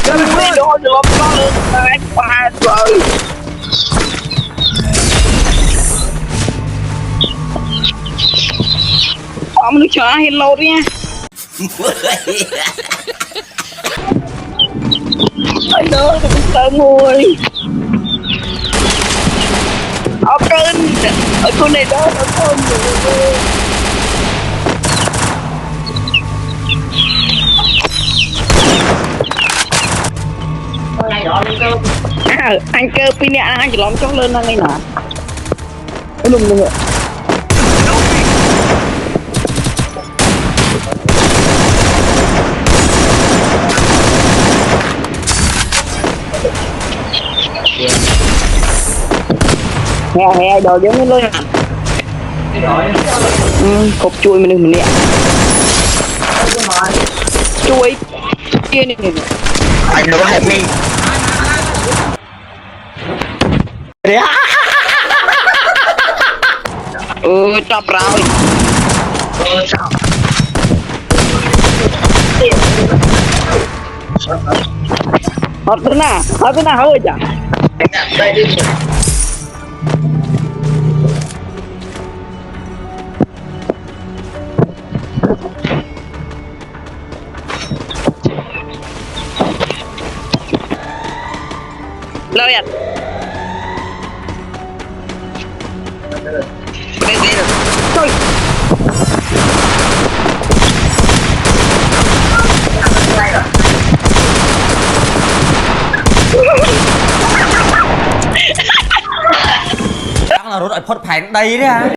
Cái đồ được có lên cái ba rồi. Ông nó chờ hello đi nha. Anh ơi, đừng sợ mùi. Ở con này đó nó thơm rồi. Anh cơ pin nè anh chỉ lom chó lên anh này nè. Cái lùm nữa. Hè đồ giống như luôn à. Cục chui mình nè. Chui kia này. Anh nó hẹp mi. Chọc rồi. Hết thế nào hơi chả. Lâu ya. Trời. Chắc là rút ở phốt phản đây đấy hả?